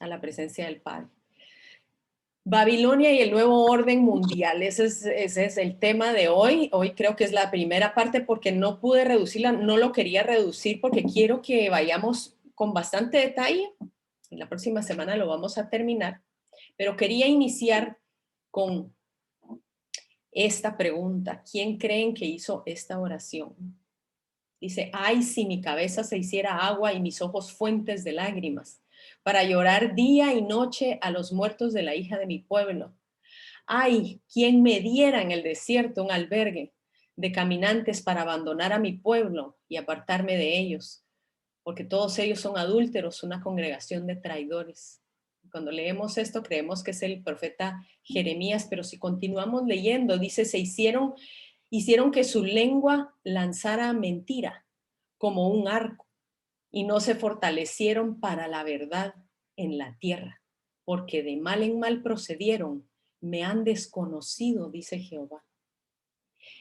a la presencia del Padre. Babilonia y el nuevo orden mundial, ese es el tema de hoy. Hoy creo que es la primera parte porque no pude reducirla, no lo quería reducir porque quiero que vayamos con bastante detalle. En la próxima semana lo vamos a terminar, pero quería iniciar con esta pregunta. ¿Quién creen que hizo esta oración? Dice, ay, si mi cabeza se hiciera agua y mis ojos fuentes de lágrimas, para llorar día y noche a los muertos de la hija de mi pueblo. Ay, ¿quién me diera en el desierto un albergue de caminantes para abandonar a mi pueblo y apartarme de ellos? Porque todos ellos son adúlteros, una congregación de traidores. Cuando leemos esto creemos que es el profeta Jeremías, pero si continuamos leyendo, dice, hicieron que su lengua lanzara mentira como un arco y no se fortalecieron para la verdad en la tierra, porque de mal en mal procedieron, me han desconocido, dice Jehová.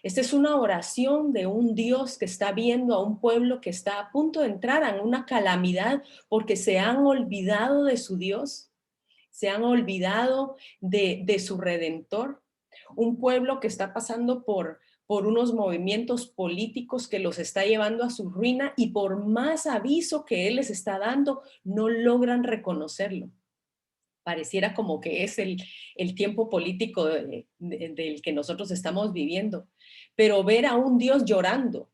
Esta es una oración de un Dios que está viendo a un pueblo que está a punto de entrar en una calamidad porque se han olvidado de su Dios, se han olvidado de su Redentor. Un pueblo que está pasando por unos movimientos políticos que los está llevando a su ruina y por más aviso que Él les está dando, no logran reconocerlo. Pareciera como que es el tiempo político del que nosotros estamos viviendo. Pero ver a un Dios llorando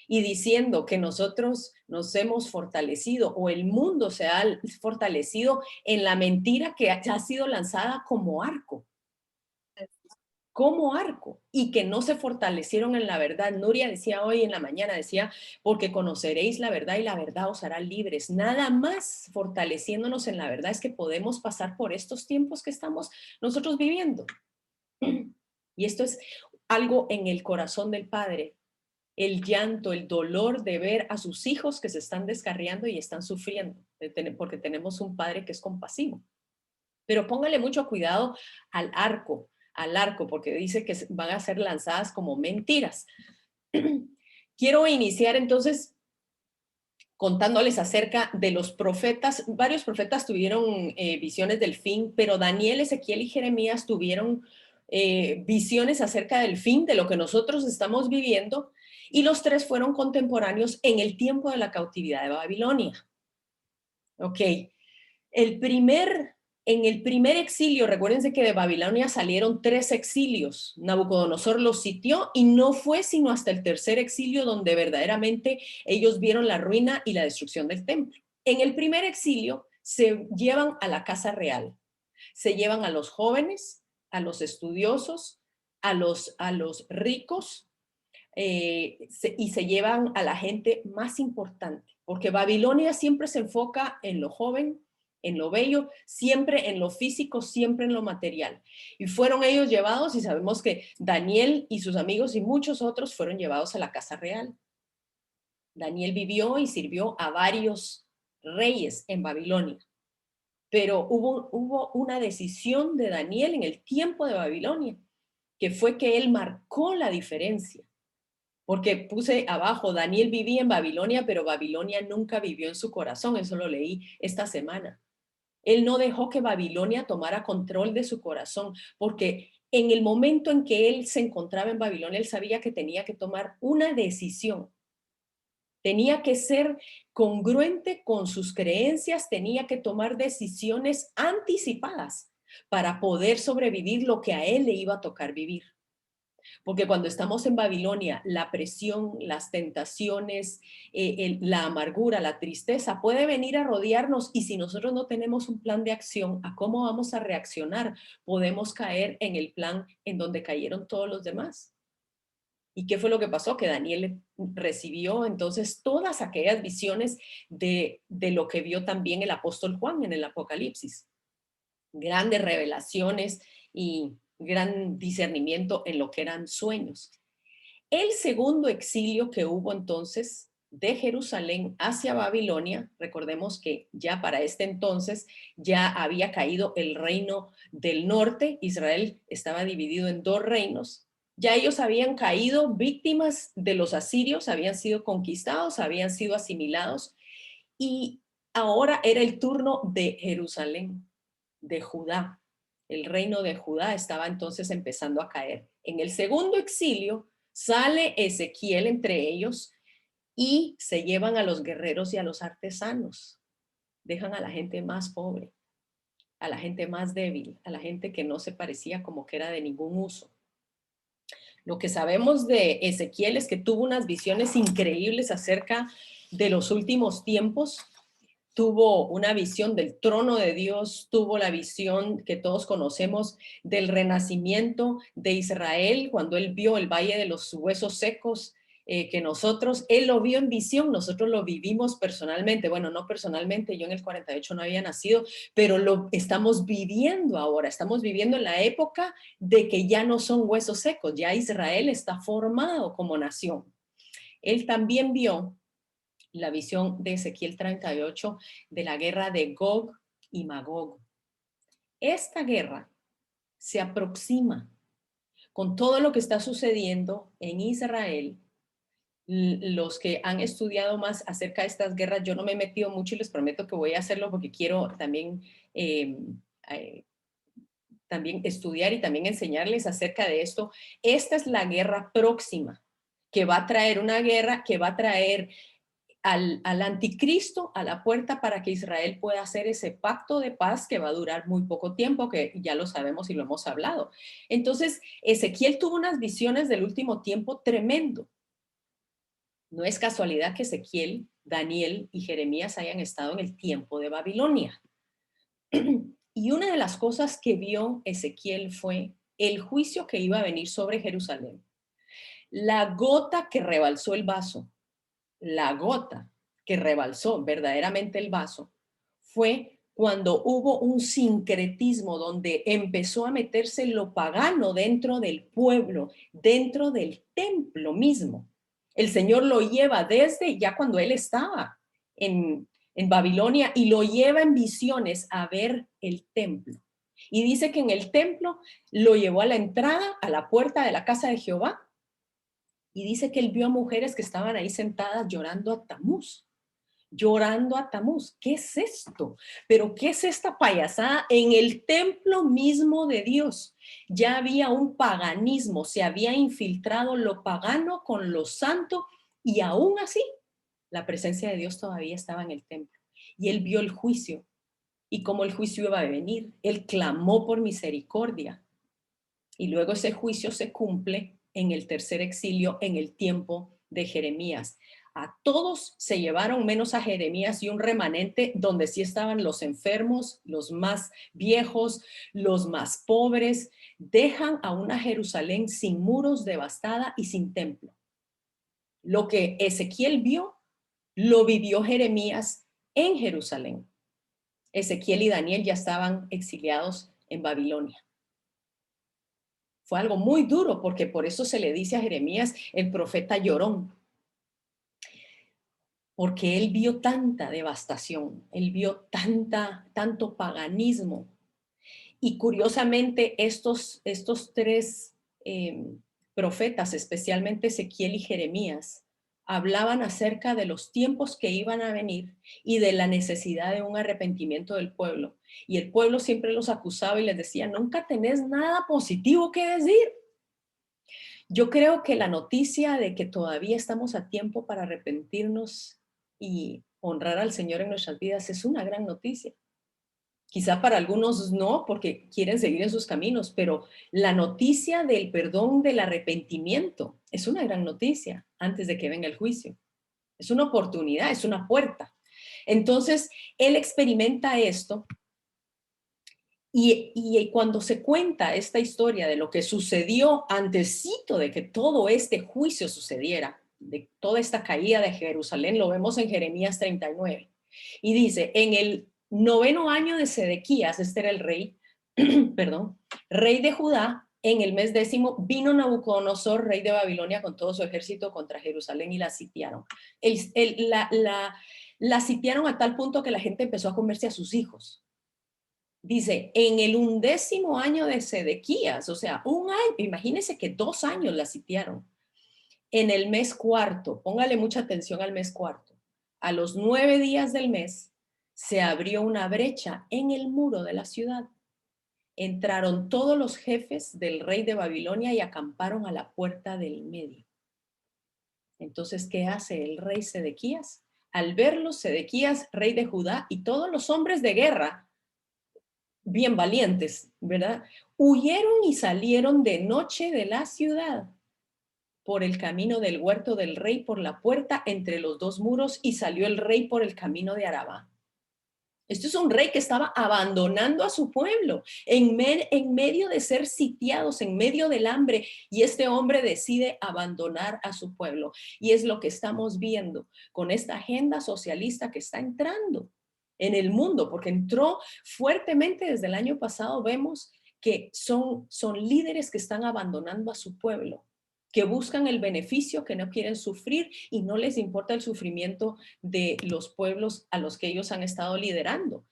y diciendo que nosotros nos hemos fortalecido o el mundo se ha fortalecido en la mentira que ha sido lanzada como arco, y que no se fortalecieron en la verdad. Nuria decía hoy en la mañana, decía, porque conoceréis la verdad y la verdad os hará libres. Nada más fortaleciéndonos en la verdad es que podemos pasar por estos tiempos que estamos nosotros viviendo. Y esto es algo en el corazón del Padre, el llanto, el dolor de ver a sus hijos que se están descarriando y están sufriendo, porque tenemos un Padre que es compasivo. Pero póngale mucho cuidado al arco, porque dice que van a ser lanzadas como mentiras. Quiero iniciar entonces contándoles acerca de los profetas. Varios profetas tuvieron visiones del fin, pero Daniel, Ezequiel y Jeremías tuvieron visiones acerca del fin, de lo que nosotros estamos viviendo, y los tres fueron contemporáneos en el tiempo de la cautividad de Babilonia. Ok, en el primer exilio, recuérdense que de Babilonia salieron 3 exilios. Nabucodonosor los sitió y no fue sino hasta el tercer exilio donde verdaderamente ellos vieron la ruina y la destrucción del templo. En el primer exilio se llevan a la casa real, se llevan a los jóvenes, a los estudiosos, a los ricos, y se llevan a la gente más importante, porque Babilonia siempre se enfoca en lo joven, en lo bello, siempre en lo físico, siempre en lo material. Y fueron ellos llevados, y sabemos que Daniel y sus amigos y muchos otros fueron llevados a la casa real. Daniel vivió y sirvió a varios reyes en Babilonia, pero hubo una decisión de Daniel en el tiempo de Babilonia, que fue que él marcó la diferencia. Porque puse abajo, Daniel vivía en Babilonia, pero Babilonia nunca vivió en su corazón. Eso lo leí esta semana. Él no dejó que Babilonia tomara control de su corazón, porque en el momento en que él se encontraba en Babilonia, él sabía que tenía que tomar una decisión. Tenía que ser congruente con sus creencias, tenía que tomar decisiones anticipadas para poder sobrevivir lo que a él le iba a tocar vivir. Porque cuando estamos en Babilonia, la presión, las tentaciones, la amargura, la tristeza puede venir a rodearnos, y si nosotros no tenemos un plan de acción a cómo vamos a reaccionar, podemos caer en el plan en donde cayeron todos los demás. ¿Y qué fue lo que pasó? Que Daniel recibió entonces todas aquellas visiones de lo que vio también el apóstol Juan en el Apocalipsis. Grandes revelaciones y gran discernimiento en lo que eran sueños. El segundo exilio que hubo entonces de Jerusalén hacia Babilonia, recordemos que ya para este entonces ya había caído el reino del norte, Israel estaba dividido en 2 reinos, ya ellos habían caído víctimas de los asirios, habían sido conquistados, habían sido asimilados, y ahora era el turno de Jerusalén, de Judá. El reino de Judá estaba entonces empezando a caer. En el segundo exilio sale Ezequiel entre ellos y se llevan a los guerreros y a los artesanos. Dejan a la gente más pobre, a la gente más débil, a la gente que no se parecía como que era de ningún uso. Lo que sabemos de Ezequiel es que tuvo unas visiones increíbles acerca de los últimos tiempos. Tuvo una visión del trono de Dios, tuvo la visión que todos conocemos del renacimiento de Israel, cuando él vio el valle de los huesos secos, que él lo vio en visión, nosotros lo vivimos personalmente. Bueno, no personalmente, yo en el 48 no había nacido, pero lo estamos viviendo ahora, estamos viviendo en la época de que ya no son huesos secos, ya Israel está formado como nación. Él también vio la visión de Ezequiel 38 de la guerra de Gog y Magog. Esta guerra se aproxima con todo lo que está sucediendo en Israel. Los que han estudiado más acerca de estas guerras, yo no me he metido mucho y les prometo que voy a hacerlo porque quiero eh, eh, también estudiar y también enseñarles acerca de esto. Esta es la guerra próxima, que va a traer una guerra que va a traer al anticristo a la puerta para que Israel pueda hacer ese pacto de paz que va a durar muy poco tiempo, que ya lo sabemos y lo hemos hablado. Entonces, Ezequiel tuvo unas visiones del último tiempo tremendo. No es casualidad que Ezequiel, Daniel y Jeremías hayan estado en el tiempo de Babilonia. Y una de las cosas que vio Ezequiel fue el juicio que iba a venir sobre Jerusalén. La gota que rebalsó el vaso, la gota que rebalsó verdaderamente el vaso, fue cuando hubo un sincretismo donde empezó a meterse lo pagano dentro del pueblo, dentro del templo mismo. El Señor lo lleva desde ya cuando él estaba en Babilonia y lo lleva en visiones a ver el templo. Y dice que en el templo lo llevó a la entrada, a la puerta de la casa de Jehová, y dice que él vio a mujeres que estaban ahí sentadas llorando a Tamuz. Llorando a Tamuz. ¿Qué es esto? ¿Pero qué es esta payasada? En el templo mismo de Dios ya había un paganismo, se había infiltrado lo pagano con lo santo y aún así la presencia de Dios todavía estaba en el templo. Y él vio el juicio y cómo el juicio iba a venir. Él clamó por misericordia y luego ese juicio se cumple en el tercer exilio en el tiempo de Jeremías. A todos se llevaron menos a Jeremías y un remanente donde sí estaban los enfermos, los más viejos, los más pobres. Dejan a una Jerusalén sin muros, devastada y sin templo. Lo que Ezequiel vio, lo vivió Jeremías en Jerusalén. Ezequiel y Daniel ya estaban exiliados en Babilonia. Fue algo muy duro porque por eso se le dice a Jeremías el profeta llorón. Porque él vio tanta devastación, él vio tanto paganismo. Y curiosamente estos tres profetas, especialmente Ezequiel y Jeremías, hablaban acerca de los tiempos que iban a venir y de la necesidad de un arrepentimiento del pueblo. Y el pueblo siempre los acusaba y les decía, nunca tenés nada positivo que decir. Yo creo que la noticia de que todavía estamos a tiempo para arrepentirnos y honrar al Señor en nuestras vidas es una gran noticia. Quizá para algunos no, porque quieren seguir en sus caminos, pero la noticia del perdón, del arrepentimiento, es una gran noticia antes de que venga el juicio. Es una oportunidad, es una puerta. Entonces, él experimenta esto y cuando se cuenta esta historia de lo que sucedió antesito de que todo este juicio sucediera, de toda esta caída de Jerusalén, lo vemos en Jeremías 39. Y dice, en el 9º año de Sedequías, este era el rey, perdón, rey de Judá, en el mes 10º vino Nabucodonosor, rey de Babilonia, con todo su ejército contra Jerusalén y la sitiaron. La sitiaron a tal punto que la gente empezó a comerse a sus hijos. Dice, en el 11º año de Sedequías, o sea, un año, imagínense que 2 años la sitiaron. En el mes cuarto, póngale mucha atención al mes cuarto, a los 9 días del mes, se abrió una brecha en el muro de la ciudad. Entraron todos los jefes del rey de Babilonia y acamparon a la puerta del medio. Entonces, ¿qué hace el rey Sedequías? Al verlos, Sedequías, rey de Judá, y todos los hombres de guerra, bien valientes, ¿verdad? Huyeron y salieron de noche de la ciudad por el camino del huerto del rey, por la puerta entre los dos muros, y salió el rey por el camino de Arabá. Esto es un rey que estaba abandonando a su pueblo en medio de ser sitiados, en medio del hambre, y este hombre decide abandonar a su pueblo. Y es lo que estamos viendo con esta agenda socialista que está entrando en el mundo, porque entró fuertemente desde el año pasado. Vemos que son líderes que están abandonando a su pueblo, que buscan el beneficio, que no quieren sufrir y no les importa el sufrimiento de los pueblos a los que ellos han estado liderando.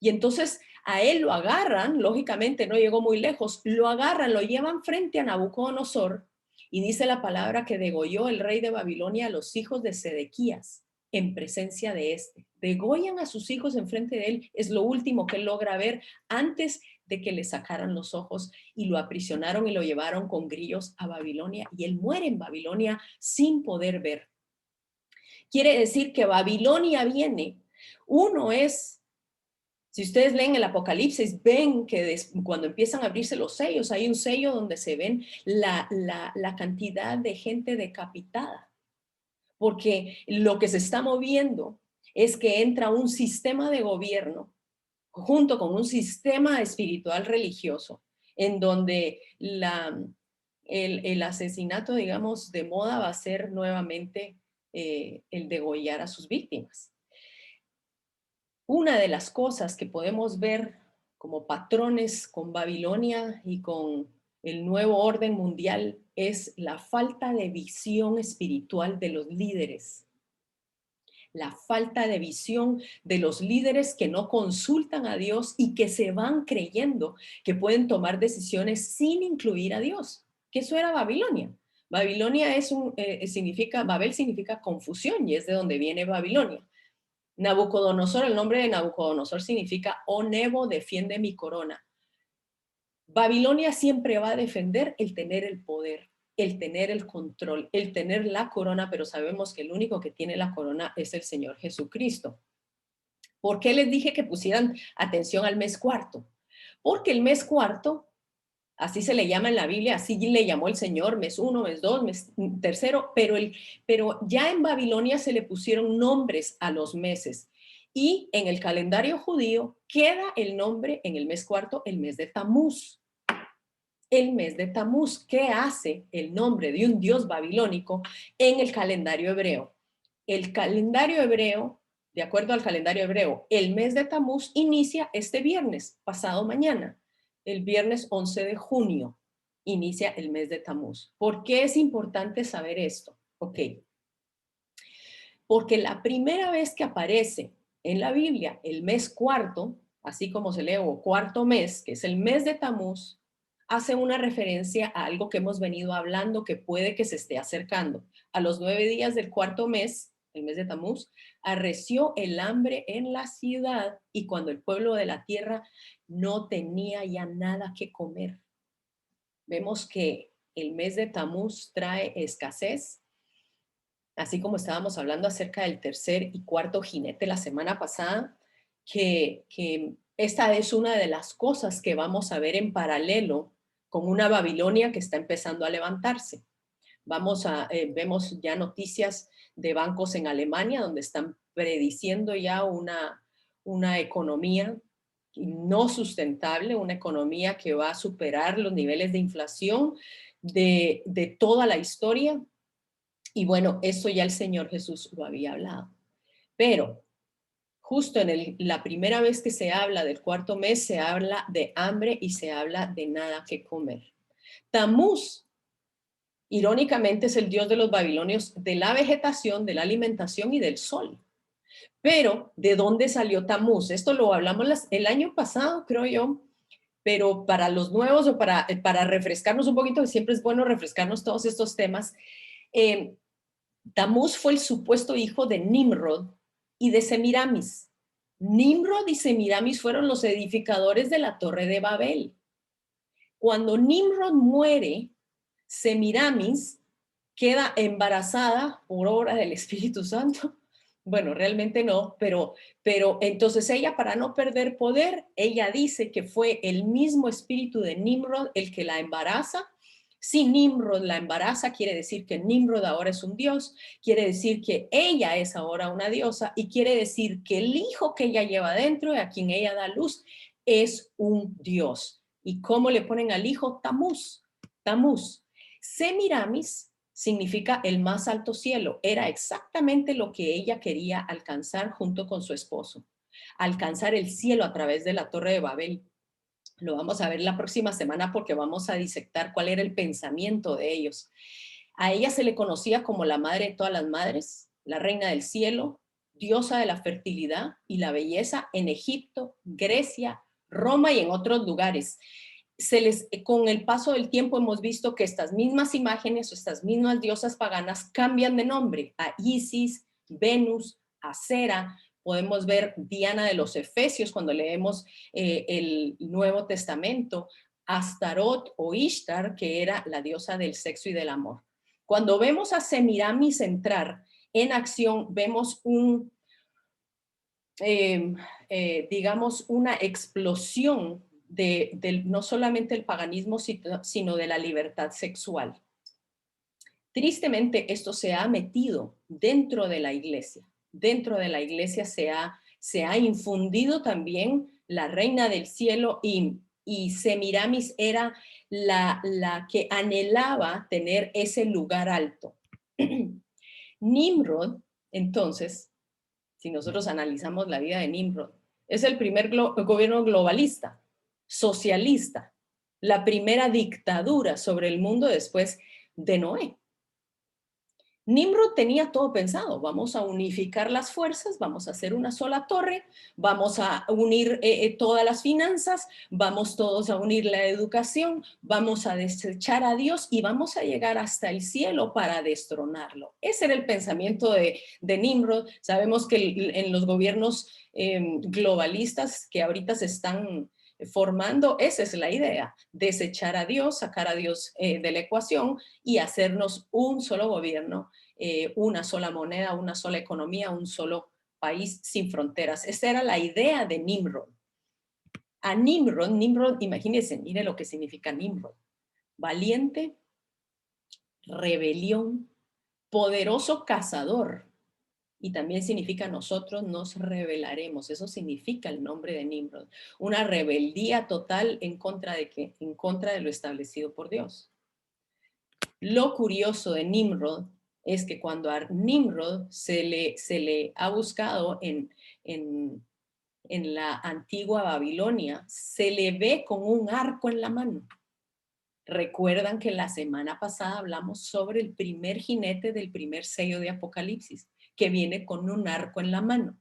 Y entonces a él lo agarran, lógicamente no llegó muy lejos, lo agarran, lo llevan frente a Nabucodonosor, y dice la palabra que degolló el rey de Babilonia a los hijos de Sedequías en presencia de este. Degollan a sus hijos en frente de él, es lo último que él logra ver antes de que le sacaran los ojos, y lo aprisionaron y lo llevaron con grillos a Babilonia, y él muere en Babilonia sin poder ver. Quiere decir que Babilonia viene. Uno es, si ustedes leen el Apocalipsis, ven que cuando empiezan a abrirse los sellos, hay un sello donde se ven la cantidad de gente decapitada, porque lo que se está moviendo es que entra un sistema de gobierno junto con un sistema espiritual religioso, en donde el asesinato, digamos, de moda va a ser nuevamente el degollar a sus víctimas. Una de las cosas que podemos ver como patrones con Babilonia y con el nuevo orden mundial es la falta de visión espiritual de los líderes. La falta de visión de los líderes que no consultan a Dios y que se van creyendo que pueden tomar decisiones sin incluir a Dios. Que eso era Babilonia. Babilonia significa, Babel significa confusión, y es de donde viene Babilonia. Nabucodonosor, el nombre de Nabucodonosor significa, oh Nebo, defiende mi corona. Babilonia siempre va a defender el tener el poder, el tener el control, el tener la corona, pero sabemos que el único que tiene la corona es el Señor Jesucristo. ¿Por qué les dije que pusieran atención al mes cuarto? Porque el mes cuarto, así se le llama en la Biblia, así le llamó el Señor, mes 1, mes 2, mes tercero, pero ya en Babilonia se le pusieron nombres a los meses. Y en el calendario judío queda el nombre en el mes cuarto, el mes de Tamuz. El mes de Tamuz. ¿Qué hace el nombre de un dios babilónico en el calendario hebreo? El calendario hebreo, de acuerdo al calendario hebreo, el mes de Tamuz inicia este viernes, pasado mañana. El viernes 11 de junio inicia el mes de Tamuz. ¿Por qué es importante saber esto? Ok. Porque la primera vez que aparece en la Biblia el mes cuarto, así como se lee, o cuarto mes, que es el mes de Tamuz, hace una referencia a algo que hemos venido hablando que puede que se esté acercando. A los 9 días del cuarto mes, el mes de Tamuz, arreció el hambre en la ciudad, y cuando el pueblo de la tierra no tenía ya nada que comer. Vemos que el mes de Tamuz trae escasez, así como estábamos hablando acerca del tercer y cuarto jinete la semana pasada, que esta es una de las cosas que vamos a ver en paralelo con una Babilonia que está empezando a levantarse. Vemos ya noticias de bancos en Alemania donde están prediciendo ya una economía no sustentable, una economía que va a superar los niveles de inflación de toda la historia. Y bueno, eso ya el Señor Jesús lo había hablado. Pero justo en la primera vez que se habla del cuarto mes, se habla de hambre y se habla de nada que comer. Tamuz, irónicamente, es el dios de los babilonios de la vegetación, de la alimentación y del sol. Pero, ¿de dónde salió Tamuz? Esto lo hablamos el año pasado, creo yo, pero para los nuevos o para refrescarnos un poquito, siempre es bueno refrescarnos todos estos temas. Tamuz fue el supuesto hijo de Nimrod y de Semiramis. Nimrod y Semiramis fueron los edificadores de la Torre de Babel. Cuando Nimrod muere, Semiramis queda embarazada por obra del Espíritu Santo. Bueno, realmente no, pero entonces ella, para no perder poder, ella dice que fue el mismo espíritu de Nimrod el que la embaraza. Si Nimrod la embaraza, quiere decir que Nimrod ahora es un dios, quiere decir que ella es ahora una diosa y quiere decir que el hijo que ella lleva dentro, a quien ella da luz, es un dios. ¿Y cómo le ponen al hijo? Tamuz. Tamuz. Semiramis significa el más alto cielo. Era exactamente lo que ella quería alcanzar junto con su esposo. Alcanzar el cielo a través de la Torre de Babel. Lo vamos a ver la próxima semana porque vamos a disectar cuál era el pensamiento de ellos. A ella se le conocía como la madre de todas las madres, la reina del cielo, diosa de la fertilidad y la belleza en Egipto, Grecia, Roma y en otros lugares. Con el paso del tiempo hemos visto que estas mismas imágenes o estas mismas diosas paganas cambian de nombre a Isis, Venus, Acera. Podemos ver Diana de los Efesios cuando leemos el Nuevo Testamento, Astarot o Ishtar, que era la diosa del sexo y del amor. Cuando vemos a Semiramis entrar en acción, vemos digamos, una explosión no solamente el paganismo, sino de la libertad sexual. Tristemente, esto se ha metido dentro de la iglesia. Dentro de la iglesia se ha infundido también la reina del cielo y Semiramis era la que anhelaba tener ese lugar alto. Nimrod, entonces, si nosotros analizamos la vida de Nimrod, es el primer gobierno globalista, socialista, la primera dictadura sobre el mundo después de Noé. Nimrod tenía todo pensado, vamos a unificar las fuerzas, vamos a hacer una sola torre, vamos a unir todas las finanzas, vamos todos a unir la educación, vamos a desechar a Dios y vamos a llegar hasta el cielo para destronarlo. Ese era el pensamiento de Nimrod. Sabemos que en los gobiernos globalistas que ahorita se están formando, esa es la idea, desechar a Dios, sacar a Dios de la ecuación y hacernos un solo gobierno, una sola moneda, una sola economía, un solo país sin fronteras. Esa era la idea de Nimrod. A Nimrod, imagínense, mire lo que significa Nimrod. Valiente, rebelión, poderoso cazador. Y también significa nosotros nos rebelaremos. Eso significa el nombre de Nimrod. Una rebeldía total en contra de qué? En contra de lo establecido por Dios. Lo curioso de Nimrod es que cuando a Nimrod se le ha buscado en la antigua Babilonia, se le ve con un arco en la mano. Recuerdan que la semana pasada hablamos sobre el primer jinete del primer sello de Apocalipsis, que viene con un arco en la mano.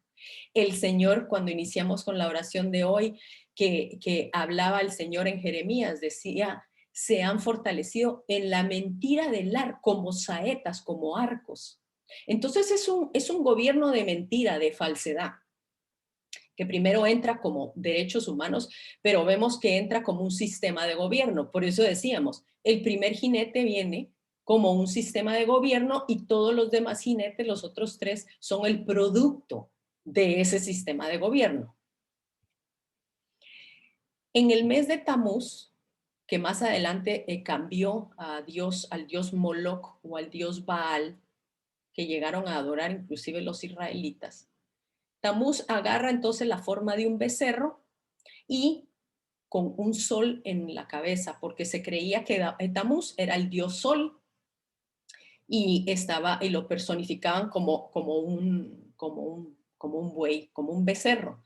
El Señor, cuando iniciamos con la oración de hoy, que hablaba el Señor en Jeremías, decía, se han fortalecido en la mentira del arco, como saetas, como arcos. Entonces es un gobierno de mentira, de falsedad, que primero entra como derechos humanos, pero vemos que entra como un sistema de gobierno. Por eso decíamos, el primer jinete viene como un sistema de gobierno y todos los demás jinetes, los otros tres, son el producto de ese sistema de gobierno. En el mes de Tamuz, que más adelante cambió a Dios, al dios Moloch o al dios Baal, que llegaron a adorar inclusive los israelitas, Tamuz agarra entonces la forma de un becerro y con un sol en la cabeza, porque se creía que Tamuz era el dios sol y lo personificaban como un buey, como un becerro.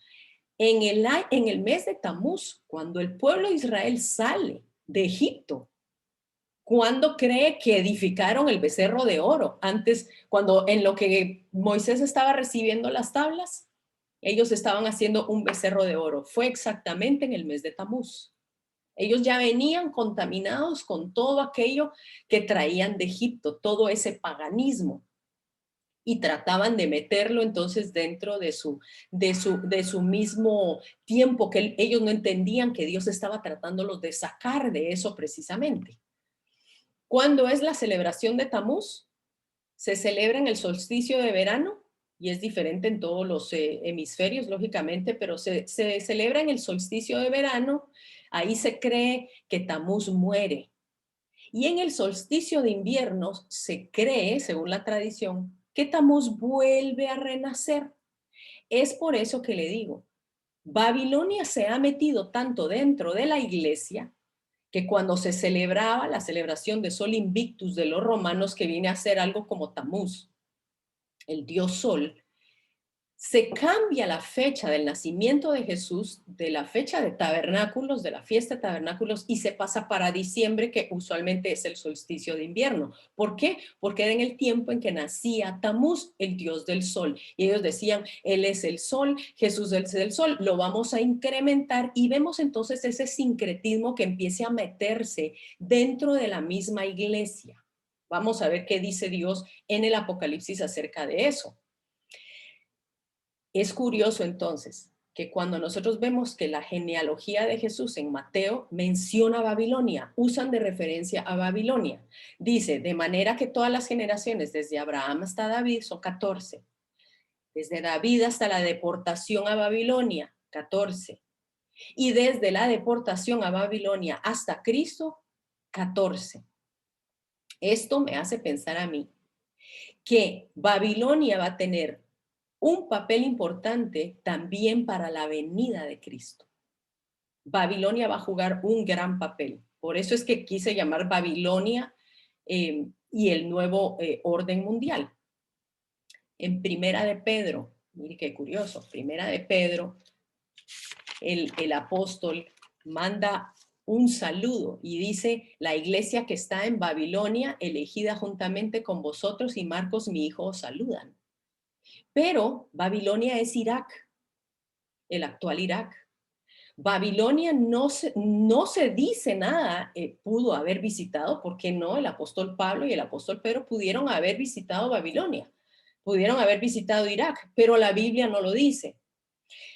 En el mes de Tamuz, cuando el pueblo de Israel sale de Egipto, ¿cuándo cree que edificaron el becerro de oro? Antes, cuando en lo que Moisés estaba recibiendo las tablas, ellos estaban haciendo un becerro de oro. Fue exactamente en el mes de Tamuz. Ellos ya venían contaminados con todo aquello que traían de Egipto, todo ese paganismo. y trataban de meterlo entonces dentro de su mismo tiempo, que ellos no entendían que Dios estaba tratándolos de sacar de eso precisamente. ¿Cuándo es la celebración de Tamuz? Se celebra en el solsticio de verano y es diferente en todos los hemisferios, lógicamente, pero se celebra en el solsticio de verano. Ahí se cree que Tamuz muere. Y en el solsticio de invierno se cree, según la tradición, que Tamuz vuelve a renacer. Es por eso que le digo, Babilonia se ha metido tanto dentro de la iglesia que cuando se celebraba la celebración de Sol Invictus de los romanos, que viene a ser algo como Tamuz, el dios Sol, se cambia la fecha del nacimiento de Jesús, de la fecha de tabernáculos, de la fiesta de tabernáculos, y se pasa para diciembre, que usualmente es el solsticio de invierno. ¿Por qué? Porque era en el tiempo en que nacía Tamuz, el dios del sol. Y ellos decían, él es el sol, Jesús es el sol, lo vamos a incrementar, y vemos entonces ese sincretismo que empiece a meterse dentro de la misma iglesia. Vamos a ver qué dice Dios en el Apocalipsis acerca de eso. Es curioso entonces que cuando nosotros vemos que la genealogía de Jesús en Mateo menciona Babilonia, usan de referencia a Babilonia. Dice, de manera que todas las generaciones desde Abraham hasta David son 14. Desde David hasta la deportación a Babilonia, 14. Y desde la deportación a Babilonia hasta Cristo, 14. Esto me hace pensar a mí que Babilonia va a tener un papel importante también para la venida de Cristo. Babilonia va a jugar un gran papel. Por eso es que quise llamar Babilonia y el nuevo orden mundial. En Primera de Pedro, mire qué curioso, Primera de Pedro, el apóstol manda un saludo y dice, la iglesia que está en Babilonia, elegida juntamente con vosotros, y Marcos, mi hijo, os saludan. Pero Babilonia es Irak, el actual Irak. Babilonia no se dice nada, pudo haber visitado, ¿por qué no? El apóstol Pablo y el apóstol Pedro pudieron haber visitado Babilonia, pudieron haber visitado Irak, pero la Biblia no lo dice.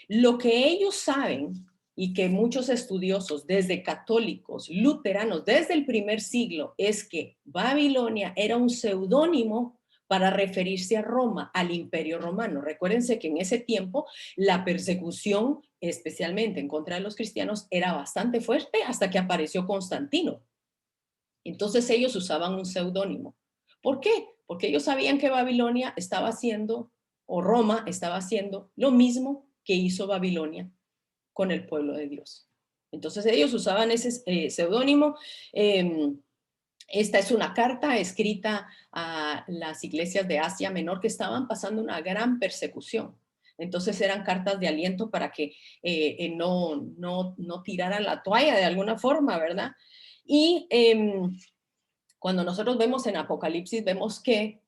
Lo que ellos saben, y que muchos estudiosos, desde católicos, luteranos, desde el primer siglo, es que Babilonia era un seudónimo para referirse a Roma, al Imperio Romano. Recuérdense que en ese tiempo la persecución, especialmente en contra de los cristianos, era bastante fuerte hasta que apareció Constantino. Entonces ellos usaban un seudónimo. ¿Por qué? Porque ellos sabían que Babilonia estaba haciendo, o Roma estaba haciendo, lo mismo que hizo Babilonia con el pueblo de Dios. Entonces ellos usaban ese seudónimo. Esta es una carta escrita a las iglesias de Asia Menor que estaban pasando una gran persecución. Entonces eran cartas de aliento para que no tiraran la toalla de alguna forma, ¿verdad? Y cuando nosotros vemos en Apocalipsis, vemos que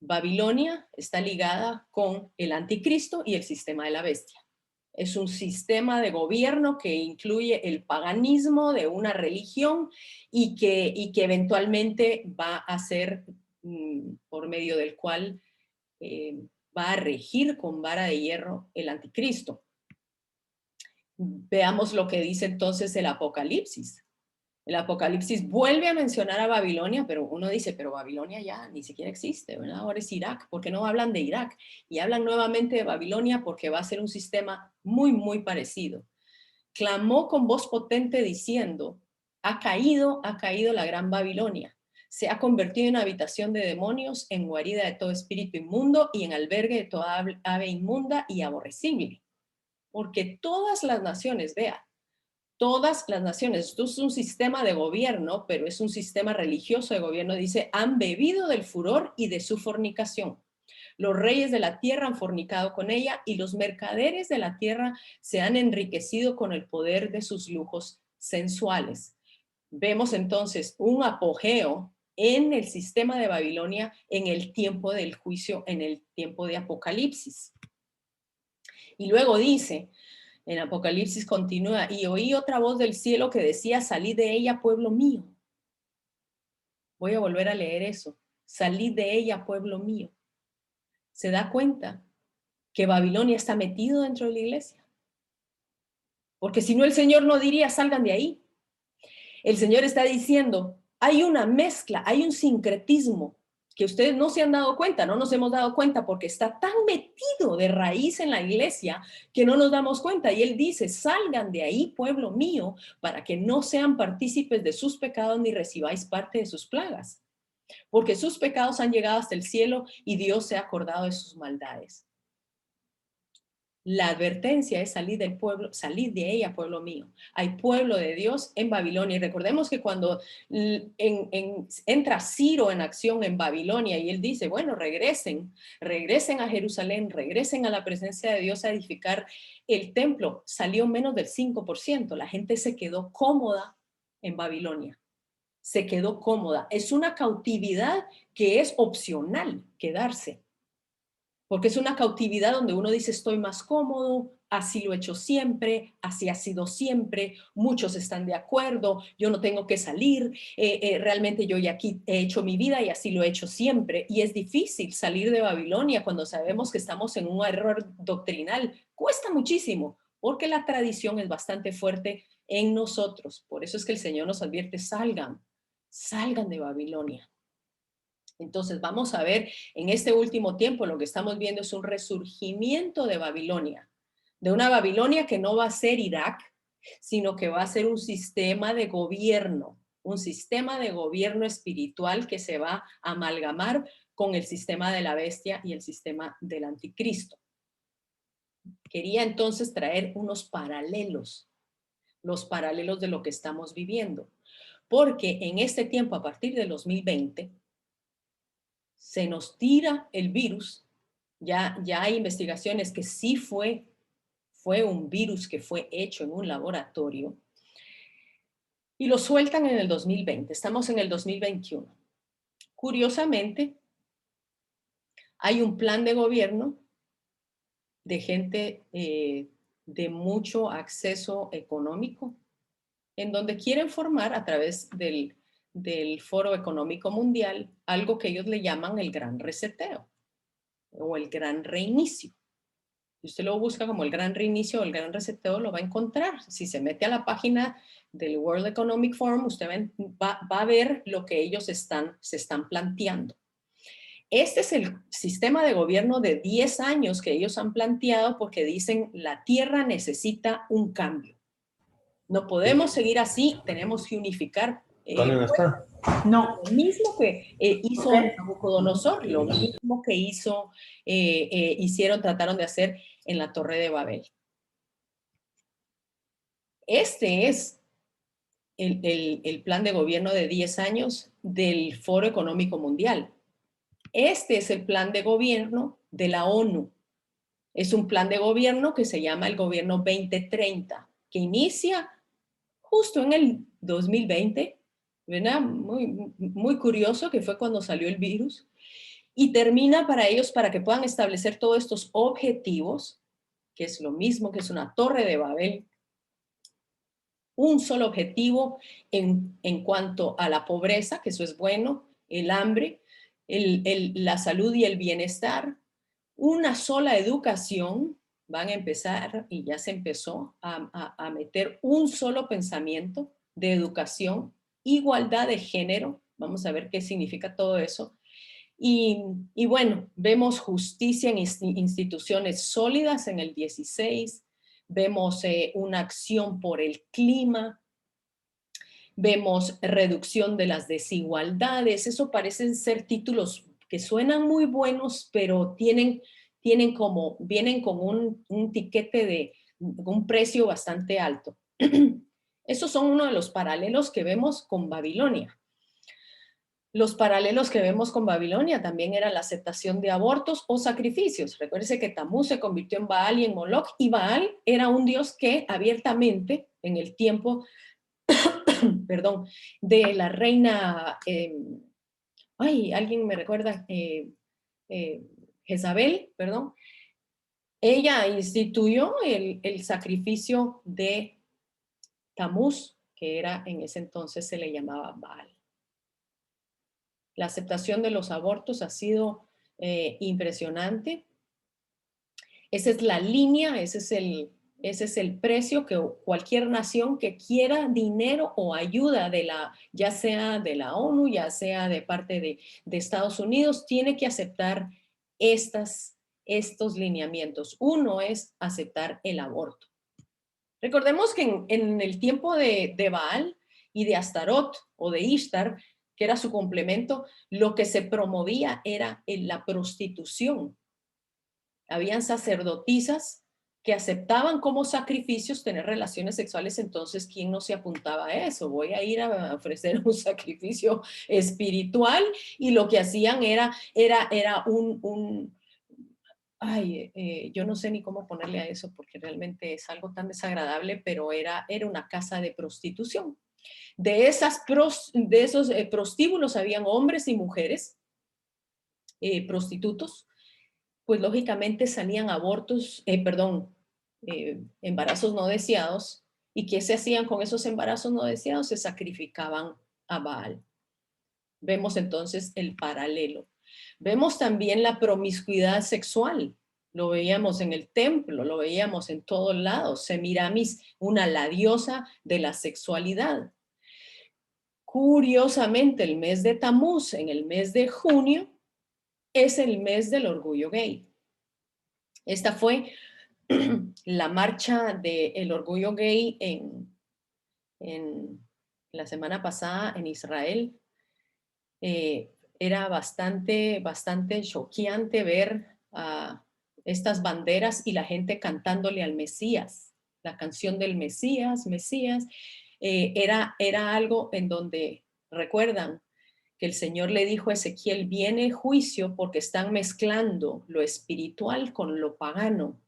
Babilonia está ligada con el anticristo y el sistema de la bestia. Es un sistema de gobierno que incluye el paganismo de una religión y que eventualmente va a ser por medio del cual va a regir con vara de hierro el anticristo. Veamos lo que dice entonces el Apocalipsis. El Apocalipsis vuelve a mencionar a Babilonia, pero uno dice, pero Babilonia ya ni siquiera existe, ¿verdad? Ahora es Irak. ¿Por qué no hablan de Irak? Y hablan nuevamente de Babilonia porque va a ser un sistema muy, muy parecido. Clamó con voz potente diciendo, ha caído la gran Babilonia. Se ha convertido en habitación de demonios, en guarida de todo espíritu inmundo y en albergue de toda ave inmunda y aborrecible. Porque todas las naciones, vea, todas las naciones, esto es un sistema de gobierno, pero es un sistema religioso de gobierno, dice, han bebido del furor y de su fornicación. Los reyes de la tierra han fornicado con ella y los mercaderes de la tierra se han enriquecido con el poder de sus lujos sensuales. Vemos entonces un apogeo en el sistema de Babilonia en el tiempo del juicio, en el tiempo de Apocalipsis. Y luego dice, en Apocalipsis continúa, y oí otra voz del cielo que decía, salid de ella, pueblo mío. Voy a volver a leer eso. Salid de ella, pueblo mío. se da cuenta que Babilonia está metido dentro de la iglesia. Porque si no, el Señor no diría, salgan de ahí. El Señor está diciendo, hay una mezcla, hay un sincretismo que ustedes no se han dado cuenta, no nos hemos dado cuenta porque está tan metido de raíz en la iglesia que no nos damos cuenta. Y Él dice, salgan de ahí, pueblo mío, para que no sean partícipes de sus pecados ni recibáis parte de sus plagas. Porque sus pecados han llegado hasta el cielo y Dios se ha acordado de sus maldades. La advertencia es salir del pueblo, salir de ella, pueblo mío. Hay pueblo de Dios en Babilonia. Y recordemos que cuando entra Ciro en acción en Babilonia y él dice, bueno, regresen a Jerusalén, regresen a la presencia de Dios a edificar el templo. Salió menos del 5%. La gente se quedó cómoda en Babilonia. Se quedó cómoda. Es una cautividad que es opcional quedarse. Porque es una cautividad donde uno dice estoy más cómodo, así lo he hecho siempre, así ha sido siempre, muchos están de acuerdo, yo no tengo que salir, realmente yo ya aquí he hecho mi vida y así lo he hecho siempre. Y es difícil salir de Babilonia cuando sabemos que estamos en un error doctrinal. Cuesta muchísimo porque la tradición es bastante fuerte en nosotros. Por eso es que el Señor nos advierte, salgan de Babilonia. Entonces vamos a ver en este último tiempo lo que estamos viendo es un resurgimiento de Babilonia, de una Babilonia que no va a ser Irak, sino que va a ser un sistema de gobierno espiritual que se va a amalgamar con el sistema de la bestia y el sistema del anticristo. Quería entonces traer unos paralelos, los paralelos de lo que estamos viviendo, porque en este tiempo, a partir del 2020, se nos tira el virus, ya hay investigaciones que sí fue un virus que fue hecho en un laboratorio, y lo sueltan en el 2020, estamos en el 2021. Curiosamente, hay un plan de gobierno de gente de mucho acceso económico, en donde quieren formar a través del Foro Económico Mundial algo que ellos le llaman el gran reseteo o el gran reinicio. Si usted lo busca como el gran reinicio o el gran reseteo, lo va a encontrar. Si se mete a la página del World Economic Forum, usted va a ver lo que ellos se están planteando. Este es el sistema de gobierno de 10 años que ellos han planteado porque dicen la tierra necesita un cambio. No podemos seguir así, tenemos que unificar. ¿Tony no está? No. Lo mismo que hizo Nabucodonosor, lo mismo que trataron de hacer en la Torre de Babel. Este es el plan de gobierno de 10 años del Foro Económico Mundial. Este es el plan de gobierno de la ONU. Es un plan de gobierno que se llama el Gobierno 2030, que inicia justo en el 2020, ¿verdad? Muy curioso que fue cuando salió el virus, y termina para ellos, para que puedan establecer todos estos objetivos, que es lo mismo que es una torre de Babel, un solo objetivo en cuanto a la pobreza, que eso es bueno, el hambre, la salud y el bienestar, una sola educación. Van a empezar, y ya se empezó, a meter un solo pensamiento de educación, igualdad de género, vamos a ver qué significa todo eso, y bueno, vemos justicia en instituciones sólidas en el 16, vemos una acción por el clima, vemos reducción de las desigualdades. Eso parecen ser títulos que suenan muy buenos, pero vienen con un tiquete de un precio bastante alto. Esos son uno de los paralelos que vemos con Babilonia. Los paralelos que vemos con Babilonia también era la aceptación de abortos o sacrificios. Recuérdese que Tamuz se convirtió en Baal y en Moloch, y Baal era un dios que abiertamente en el tiempo perdón, de la reina, alguien me recuerda, Jezabel, perdón, ella instituyó el sacrificio de Tamuz, que era en ese entonces se le llamaba Baal. La aceptación de los abortos ha sido impresionante. Esa es la línea, ese es el precio que cualquier nación que quiera dinero o ayuda de ya sea de la ONU, ya sea de parte de Estados Unidos, tiene que aceptar estos lineamientos. Uno es aceptar el aborto. Recordemos que en el tiempo de Baal y de Astarot o de Ishtar, que era su complemento, lo que se promovía era la prostitución. Habían sacerdotisas que aceptaban como sacrificios tener relaciones sexuales, entonces, ¿quién no se apuntaba a eso? Voy a ir a ofrecer un sacrificio espiritual, y lo que hacían era yo no sé ni cómo ponerle a eso, porque realmente es algo tan desagradable, pero era una casa de prostitución. De esos prostíbulos habían hombres y mujeres prostitutos, pues lógicamente salían embarazos no deseados. ¿Y qué se hacían con esos embarazos no deseados? Se sacrificaban a Baal. Vemos entonces el paralelo. Vemos también la promiscuidad sexual. Lo veíamos en el templo, lo veíamos en todos lados. Semiramis, la diosa de la sexualidad. Curiosamente, el mes de Tamuz, en el mes de junio, es el mes del orgullo gay. Esta fue la marcha del orgullo gay en la semana pasada en Israel. Era bastante choqueante ver estas banderas y la gente cantándole al Mesías, la canción del Mesías, Mesías. Era algo en donde, recuerdan, que el Señor le dijo a Ezequiel, viene juicio porque están mezclando lo espiritual con lo pagano.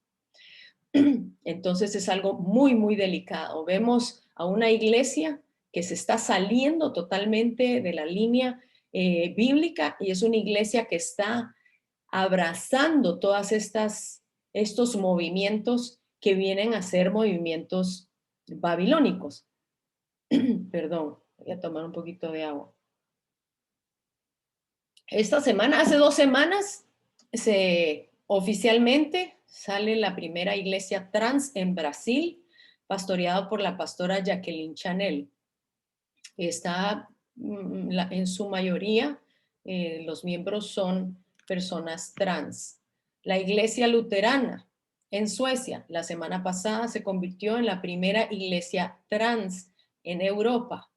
Entonces es algo muy delicado. Vemos a una iglesia que se está saliendo totalmente de la línea bíblica, y es una iglesia que está abrazando todas estos movimientos que vienen a ser movimientos babilónicos. Perdón, voy a tomar un poquito de agua. Esta semana, hace 2 semanas, oficialmente sale la primera iglesia trans en Brasil, pastoreada por la pastora Jacqueline Chanel. Está en su mayoría, los miembros son personas trans. La iglesia luterana en Suecia, la semana pasada, se convirtió en la primera iglesia trans en Europa.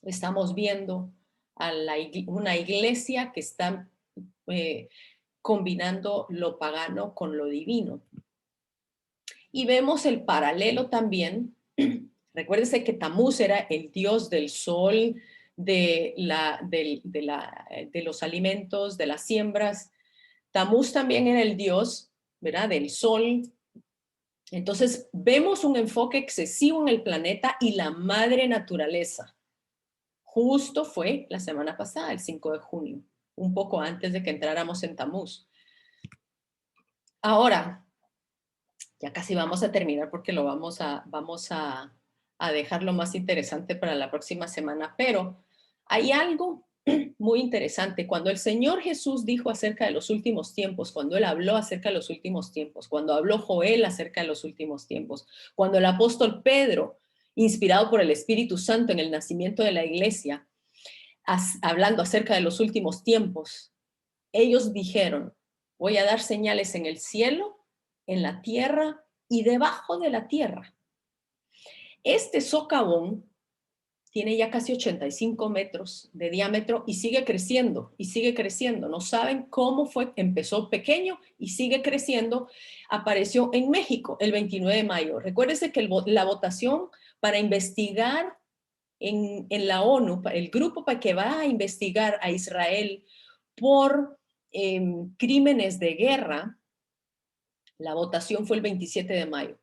Estamos viendo a una iglesia que está combinando lo pagano con lo divino. Y vemos el paralelo también. Recuérdese que Tamuz era el dios del sol, de los alimentos, de las siembras. Tamuz también era el dios, ¿verdad?, del sol. Entonces vemos un enfoque excesivo en el planeta y la madre naturaleza. Justo fue la semana pasada, el 5 de junio, un poco antes de que entráramos en Tamuz. Ahora, ya casi vamos a terminar porque lo vamos a dejar lo más interesante para la próxima semana, pero hay algo muy interesante. Cuando el Señor Jesús dijo acerca de los últimos tiempos, cuando Él habló acerca de los últimos tiempos, cuando habló Joel acerca de los últimos tiempos, cuando el apóstol Pedro, inspirado por el Espíritu Santo en el nacimiento de la iglesia, hablando acerca de los últimos tiempos, ellos dijeron, voy a dar señales en el cielo, en la tierra y debajo de la tierra. Este socavón tiene ya casi 85 metros de diámetro y sigue creciendo y sigue creciendo. No saben cómo fue, empezó pequeño y sigue creciendo. Apareció en México el 29 de mayo. Recuérdense que la votación para investigar en la ONU, el grupo que va a investigar a Israel por crímenes de guerra, la votación fue el 27 de mayo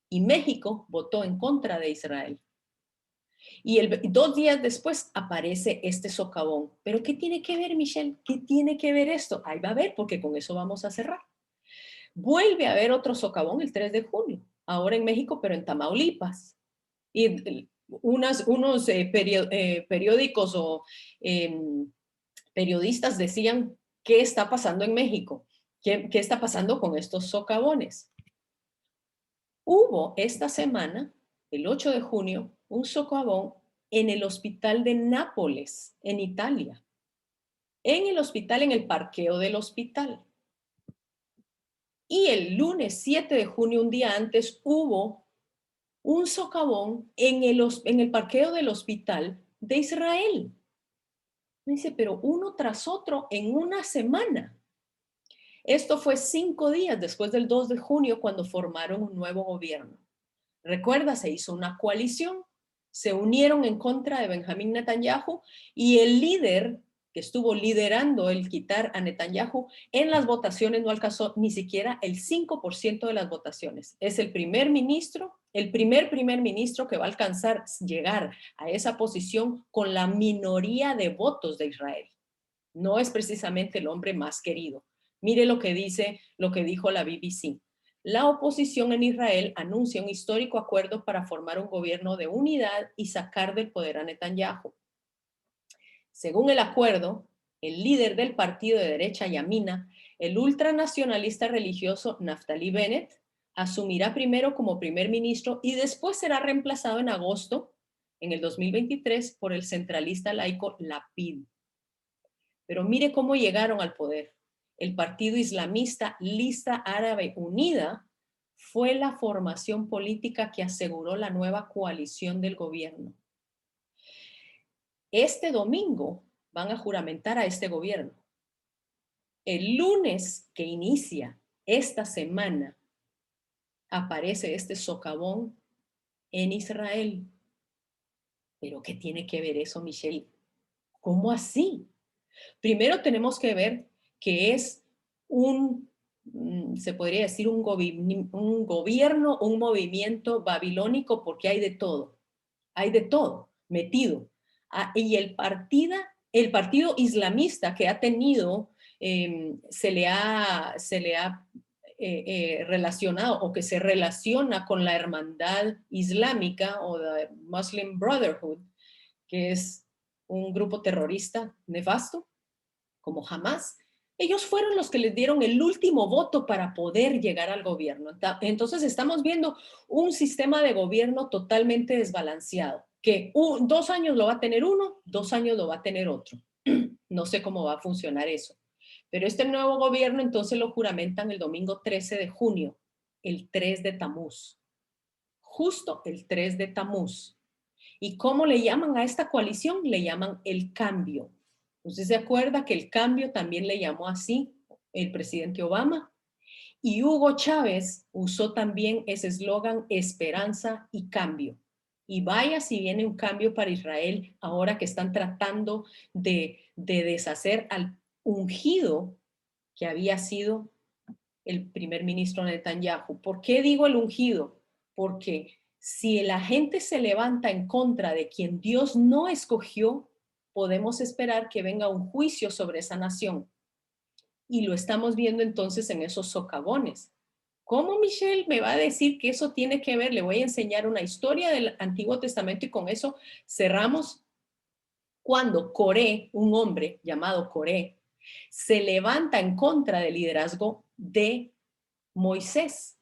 y México votó en contra de Israel. Y 2 días después aparece este socavón. ¿Pero qué tiene que ver, Michelle? ¿Qué tiene que ver esto? Ahí va a ver, porque con eso vamos a cerrar. Vuelve a haber otro socavón el 3 de junio, ahora en México, pero en Tamaulipas. Y unos periódicos o periodistas decían ¿Qué está pasando en México? ¿Qué está pasando con estos socavones? Hubo esta semana, el 8 de junio, un socavón en el hospital de Nápoles, en Italia. En el hospital, en el parqueo del hospital. Y el lunes 7 de junio, un día antes, hubo un socavón en el parqueo del hospital de Israel. Me dice, pero uno tras otro en una semana. Esto fue 5 días después del 2 de junio, cuando formaron un nuevo gobierno. Recuerda, se hizo una coalición, se unieron en contra de Benjamín Netanyahu y el líder que estuvo liderando el quitar a Netanyahu en las votaciones no alcanzó ni siquiera el 5% de las votaciones. Es el primer ministro que va a alcanzar llegar a esa posición con la minoría de votos de Israel. No es precisamente el hombre más querido. Mire lo que dijo la BBC. La oposición en Israel anuncia un histórico acuerdo para formar un gobierno de unidad y sacar del poder a Netanyahu. Según el acuerdo, el líder del partido de derecha Yamina, el ultranacionalista religioso Naftali Bennett, asumirá primero como primer ministro y después será reemplazado en agosto, en el 2023, por el centralista laico Lapid. Pero mire cómo llegaron al poder. El partido islamista Lista Árabe Unida fue la formación política que aseguró la nueva coalición del gobierno. Este domingo van a juramentar a este gobierno. El lunes que inicia esta semana aparece este socavón en Israel. ¿Pero qué tiene que ver eso, Michelle? ¿Cómo así? Primero tenemos que ver que es se podría decir un gobierno, un movimiento babilónico, porque hay de todo metido. Y el partido islamista que ha tenido, se le ha relacionado o que se relaciona con la hermandad islámica o la Muslim Brotherhood, que es un grupo terrorista nefasto, como Hamas, ellos fueron los que les dieron el último voto para poder llegar al gobierno. Entonces estamos viendo un sistema de gobierno totalmente desbalanceado, que 2 años lo va a tener uno, 2 años lo va a tener otro. No sé cómo va a funcionar eso. Pero este nuevo gobierno entonces lo juramentan el domingo 13 de junio, el 3 de Tamuz. Justo el 3 de Tamuz. ¿Y cómo le llaman a esta coalición? Le llaman el cambio. ¿Usted se acuerda que el cambio también le llamó así el presidente Obama? Y Hugo Chávez usó también ese eslogan, esperanza y cambio. Y vaya si viene un cambio para Israel ahora que están tratando de deshacer al ungido que había sido el primer ministro Netanyahu. ¿Por qué digo el ungido? Porque si la gente se levanta en contra de quien Dios no escogió, podemos esperar que venga un juicio sobre esa nación. Y lo estamos viendo entonces en esos socavones. ¿Cómo Michelle me va a decir que eso tiene que ver? Le voy a enseñar una historia del Antiguo Testamento y con eso cerramos. Cuando Coré, un hombre llamado Coré, se levanta en contra del liderazgo de Moisés.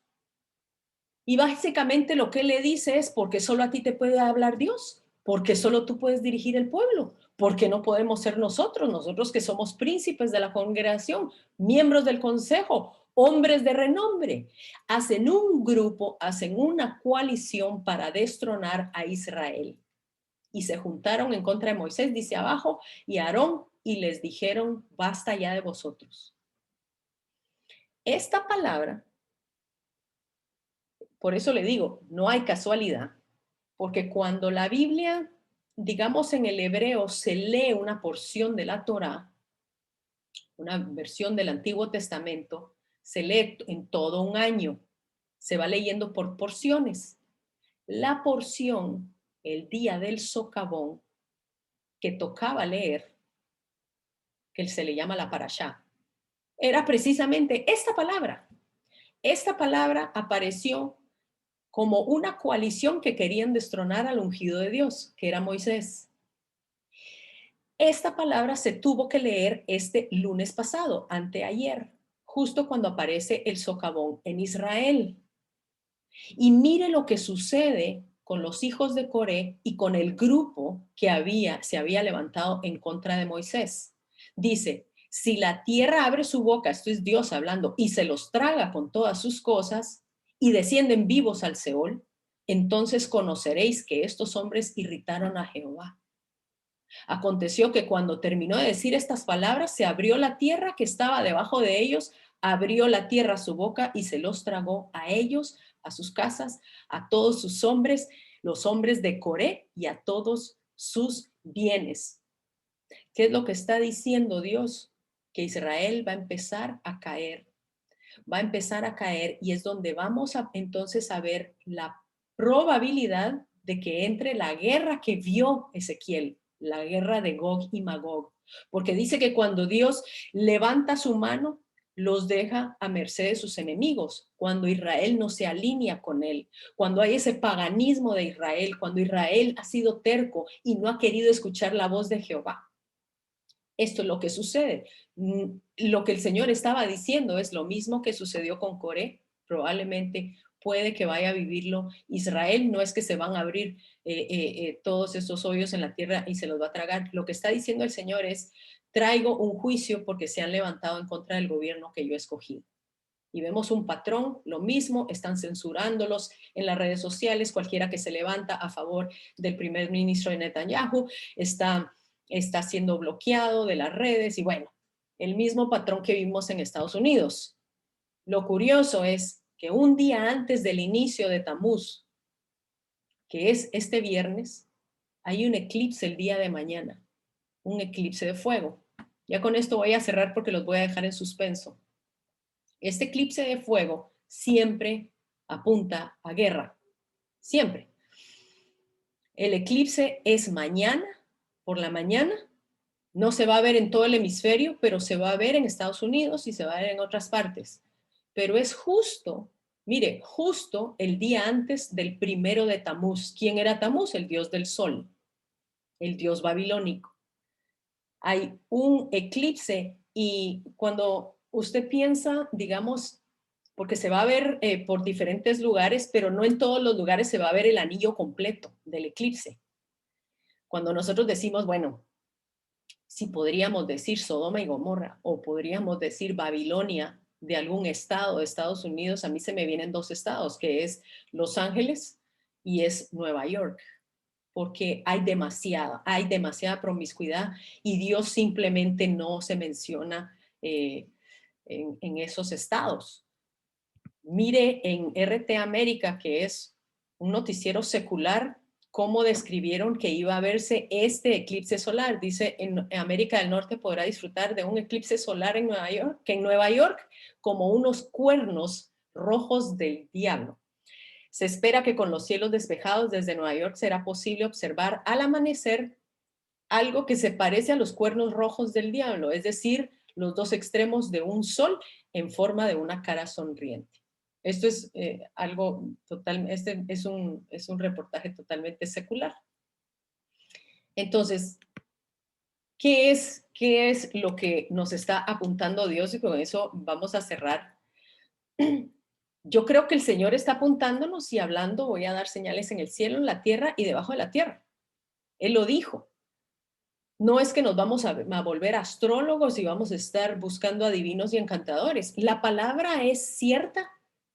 Y básicamente lo que le dice es, porque solo a ti te puede hablar Dios, porque solo tú puedes dirigir el pueblo, porque no podemos ser nosotros que somos príncipes de la congregación, miembros del consejo, hombres de renombre. Hacen un grupo, hacen una coalición para destronar a Israel. Y se juntaron en contra de Moisés, dice abajo, y Aarón, y les dijeron, basta ya de vosotros. Esta palabra, por eso le digo, no hay casualidad, porque cuando la Biblia, digamos en el hebreo, se lee una porción de la Torá, una versión del Antiguo Testamento, se lee en todo un año, se va leyendo por porciones. La porción, el día del socavón, que tocaba leer, que se le llama la parashá, era precisamente esta palabra. Esta palabra apareció como una coalición que querían destronar al ungido de Dios, que era Moisés. Esta palabra se tuvo que leer este lunes pasado, anteayer, justo cuando aparece el socavón en Israel. Y mire lo que sucede con los hijos de Coré y con el grupo que se había levantado en contra de Moisés. Dice, si la tierra abre su boca, esto es Dios hablando, y se los traga con todas sus cosas y descienden vivos al Seol, entonces conoceréis que estos hombres irritaron a Jehová. Aconteció que cuando terminó de decir estas palabras, se abrió la tierra que estaba debajo de ellos, abrió la tierra su boca y se los tragó a ellos, a sus casas, a todos sus hombres, los hombres de Coré y a todos sus bienes. ¿Qué es lo que está diciendo Dios? Que Israel va a empezar a caer, va a empezar a caer y es donde vamos entonces a ver la probabilidad de que entre la guerra que vio Ezequiel, la guerra de Gog y Magog, porque dice que cuando Dios levanta su mano, los deja a merced de sus enemigos, cuando Israel no se alinea con él, cuando hay ese paganismo de Israel, cuando Israel ha sido terco y no ha querido escuchar la voz de Jehová. Esto es lo que sucede. Lo que el Señor estaba diciendo es lo mismo que sucedió con Coré. Probablemente puede que vaya a vivirlo Israel. No es que se van a abrir todos estos hoyos en la tierra y se los va a tragar. Lo que está diciendo el Señor es, traigo un juicio porque se han levantado en contra del gobierno que yo escogí. Y vemos un patrón, lo mismo, están censurándolos en las redes sociales, cualquiera que se levanta a favor del primer ministro de Netanyahu está siendo bloqueado de las redes y bueno, el mismo patrón que vimos en Estados Unidos. Lo curioso es que un día antes del inicio de Tamuz, que es este viernes, hay un eclipse el día de mañana, un eclipse de fuego. Ya con esto voy a cerrar porque los voy a dejar en suspenso. Este eclipse de fuego siempre apunta a guerra, siempre. El eclipse es mañana, por la mañana. No se va a ver en todo el hemisferio, pero se va a ver en Estados Unidos y se va a ver en otras partes. Pero es justo, mire, justo el día antes del 1 de Tamuz. ¿Quién era Tamuz? El dios del sol, el dios babilónico. Hay un eclipse y cuando usted piensa, digamos, porque se va a ver por diferentes lugares, pero no en todos los lugares se va a ver el anillo completo del eclipse. Cuando nosotros decimos, bueno, si podríamos decir Sodoma y Gomorra o podríamos decir Babilonia de algún estado de Estados Unidos, a mí se me vienen dos estados, que es Los Ángeles y es Nueva York, porque hay demasiada promiscuidad y Dios simplemente no se menciona en esos estados. Mire en RT América, que es un noticiero secular, cómo describieron que iba a verse este eclipse solar. Dice, en América del Norte podrá disfrutar de un eclipse solar en Nueva York, que en Nueva York como unos cuernos rojos del diablo. Se espera que con los cielos despejados desde Nueva York será posible observar al amanecer algo que se parece a los cuernos rojos del diablo, es decir, los dos extremos de un sol en forma de una cara sonriente. Esto es algo total, este es un reportaje totalmente secular. Entonces, ¿qué es lo que nos está apuntando Dios? Y con eso vamos a cerrar. Yo creo que el Señor está apuntándonos y hablando, voy a dar señales en el cielo, en la tierra y debajo de la tierra. Él lo dijo. No es que nos vamos a volver astrólogos y vamos a estar buscando adivinos y encantadores. La palabra es cierta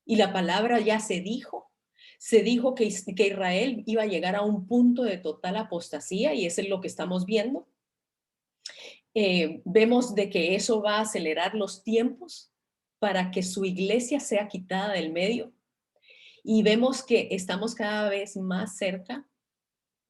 y la palabra ya se dijo. Se dijo que Israel iba a llegar a un punto de total apostasía y eso es lo que estamos viendo. Vemos de que eso va a acelerar los tiempos para que su iglesia sea quitada del medio. Y vemos que estamos cada vez más cerca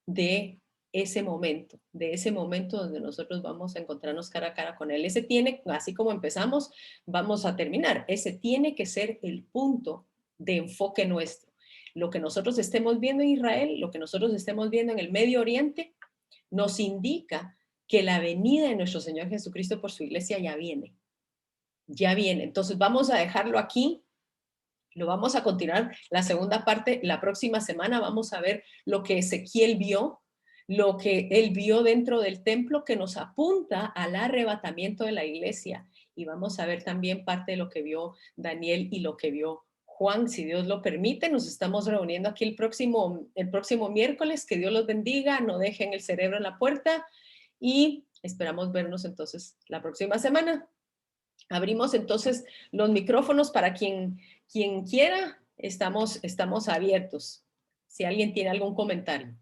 de ese momento donde nosotros vamos a encontrarnos cara a cara con Él. Ese tiene, así como empezamos, vamos a terminar. Ese tiene que ser el punto de enfoque nuestro. Lo que nosotros estemos viendo en Israel, lo que nosotros estemos viendo en el Medio Oriente, nos indica que la venida de nuestro Señor Jesucristo por su iglesia ya viene. Ya viene. Entonces vamos a dejarlo aquí. Lo vamos a continuar la segunda parte la próxima semana. Vamos a ver lo que Ezequiel vio, lo que él vio dentro del templo que nos apunta al arrebatamiento de la iglesia. Y vamos a ver también parte de lo que vio Daniel y lo que vio Juan, si Dios lo permite. Nos estamos reuniendo aquí el próximo miércoles. Que Dios los bendiga, no dejen el cerebro en la puerta y esperamos vernos entonces la próxima semana. Abrimos entonces los micrófonos para quien quiera. Estamos abiertos. Si alguien tiene algún comentario.